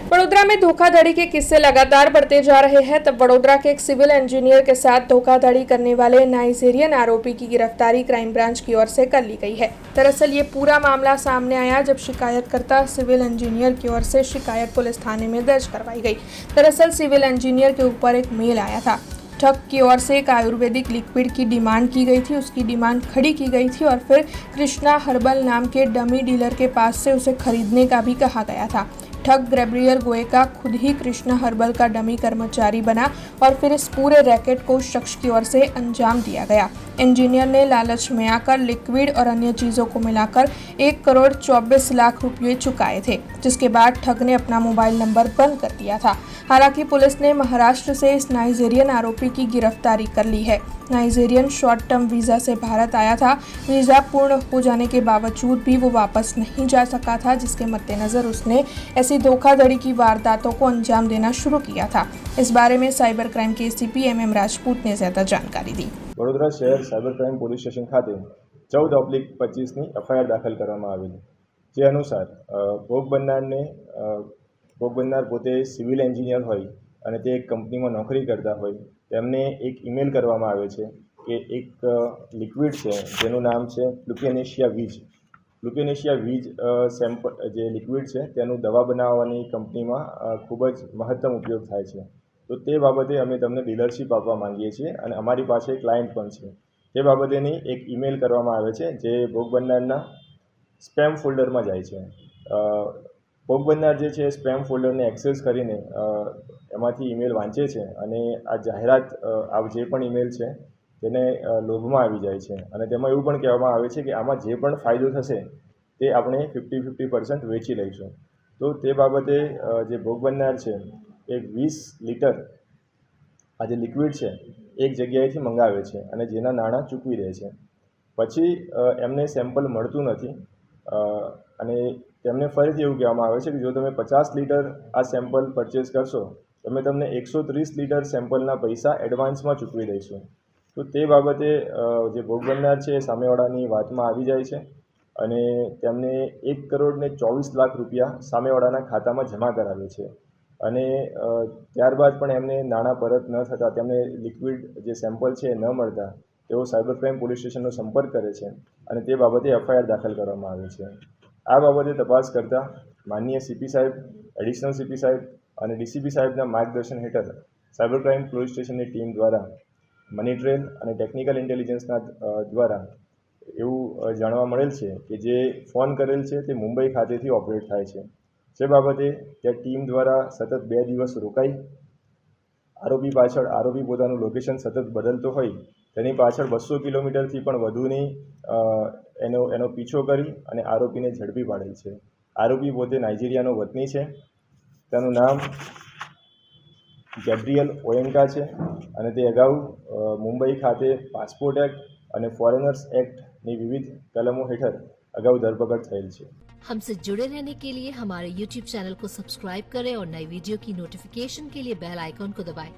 वडोदरा में धोखाधड़ी के किस्से लगातार बढ़ते जा रहे हैं। तब वडोदरा के एक सिविल इंजीनियर के साथ धोखाधड़ी करने वाले नाइजीरियन आरोपी की गिरफ्तारी क्राइम ब्रांच की ओर से कर ली गई है। दरअसल ये पूरा मामला सामने आया जब शिकायतकर्ता सिविल इंजीनियर की ओर से शिकायत पुलिस थाने में दर्ज करवाई गई। दरअसल सिविल इंजीनियर के ऊपर एक मेल आया था। ठग की ओर से एक आयुर्वेदिक लिक्विड की डिमांड की गई थी। उसकी डिमांड खड़ी की गई थी और फिर कृष्णा हर्बल नाम के डमी डीलर के पास से उसे खरीदने का भी कहा गया था। ठग गैब्रियल गोएका खुद ही कृष्णा हर्बल का डमी कर्मचारी बना और फिर इस पूरे रैकेट को उस शख्स की ओर से अंजाम दिया गया। इंजीनियर ने लालच में आकर लिक्विड और अन्य चीज़ों को मिलाकर 1,24,00,000 रुपये चुकाए थे, जिसके बाद ठग ने अपना मोबाइल नंबर बंद कर दिया था। हालांकि पुलिस ने महाराष्ट्र से इस नाइजीरियन आरोपी की गिरफ्तारी कर ली है। नाइजीरियन शॉर्ट टर्म वीज़ा से भारत आया था। वीज़ा पूर्ण हो जाने के बावजूद भी वो वापस नहीं जा सका था, जिसके मद्देनज़र उसने ऐसी धोखाधड़ी की वारदातों को अंजाम देना शुरू किया था। इस बारे में साइबर क्राइम के एसीपी MM राजपूत ने ज़्यादा जानकारी दी। वडोदरा शहर साइबर क्राइम पोलीस स्टेशन खाते 14/25ની એફઆઈઆર દાખલ કરવામાં આવેલી, જે અનુસાર ભોગ બનનાર પોતે સિવિલ એન્જિનિયર હોય અને તે એક કંપનીમાં નોકરી કરતા હોય, તેમને એક ઈમેલ કરવામાં આવે છે કે એક લિક્વિડ છે જેનું નામ છે લ્યુકેનેશિયા વીજ સેમ્પલ જે લિક્વિડ છે તેનું દવા બનાવવાની કંપનીમાં ખૂબ જ મહત્તમ ઉપયોગ થાય છે। તો તે બાબતે અમે તમને ડીલરશીપ આપવા માંગીએ છીએ અને અમારી પાસે ક્લાયન્ટ પણ છે। તે બાબતેની એક ઈમેલ કરવામાં આવે છે જે ભોગ બનનારના સ્પેમ ફોલ્ડરમાં જાય છે। ભોગ બનનાર જે છે સ્પેમ ફોલ્ડરને એક્સેસ કરીને એમાંથી ઈમેલ વાંચે છે અને આ જાહેરાત આ જે પણ ઈમેલ છે તેને લોભમાં આવી જાય છે અને તેમાં એવું પણ કહેવામાં આવે છે કે આમાં જે પણ ફાયદો થશે તે આપણે 50% વેચી લઈશું। તો તે બાબતે જે ભોગ બનનાર છે એ 20 લિટર આ જે લિક્વિડ છે એક જગ્યાએથી મંગાવે છે અને જેના નાણાં ચૂકવી દે છે। પછી એમને સેમ્પલ મળતું નથી અને તેમને ફરીથી એવું કહેવામાં આવે છે કે જો તમે 50 લિટર આ સેમ્પલ પરચેસ કરશો તો અમે તમને 130 લિટર સેમ્પલના પૈસા એડવાન્સમાં ચૂકવી દઈશું। તો તે બાબતે જે ભોગ બનનાર છે એ સામેવાળાની વાતમાં આવી જાય છે અને તેમને 1,24,00,000 રૂપિયા સામેવાળાના ખાતામાં જમા કરાવે છે અને ત્યારબાદ પણ એમને નાણાં પરત ન થતાં તેમને લિક્વિડ જે સેમ્પલ છે ન મળતા તેઓ સાયબર ક્રાઇમ પોલીસ સ્ટેશનનો સંપર્ક કરે છે અને તે બાબતે એફઆઈઆર દાખલ કરવામાં આવે છે। આ બાબતે તપાસ કરતા માનનીય સીપી સાહેબ, એડિશનલ સીપી સાહેબ અને ડીસીપી સાહેબના માર્ગદર્શન હેઠળ સાયબર ક્રાઇમ પોલીસ સ્ટેશનની ટીમ દ્વારા મની ટ્રેલ અને ટેકનિકલ ઇન્ટેલિજન્સના દ્વારા એવું જાણવા મળેલ છે કે જે ફોન કરેલ છે તે મુંબઈ ખાતેથી ઓપરેટ થાય છે। જે બાબતે ત્યાં ટીમ દ્વારા સતત 2 દિવસ રોકાઈ આરોપી પોતાનું લોકેશન સતત બદલતો હોય તેની પાછળ 200 કિલોમીટરથી પણ વધુની એનો પીછો કરી અને આરોપીને ઝડપી પાડેલ છે। આરોપી પોતે નાઇજીરિયાનો વતની છે। તેનું નામ ગેબ્રિયલ ઓએન્કા છે અને તે અગાઉ મુંબઈ ખાતે પાસપોર્ટ એક્ટ અને ફોરેનર્સ एक्टની વિવિધ કલમો હેઠળ અગાઉ ધરપકડ થયેલ છે। हमसे जुड़े रहने के लिए हमारे YouTube चैनल को सब्सक्राइब करें और नई वीडियो की नोटिफिकेशन के लिए बेल आइकॉन को दबाएं।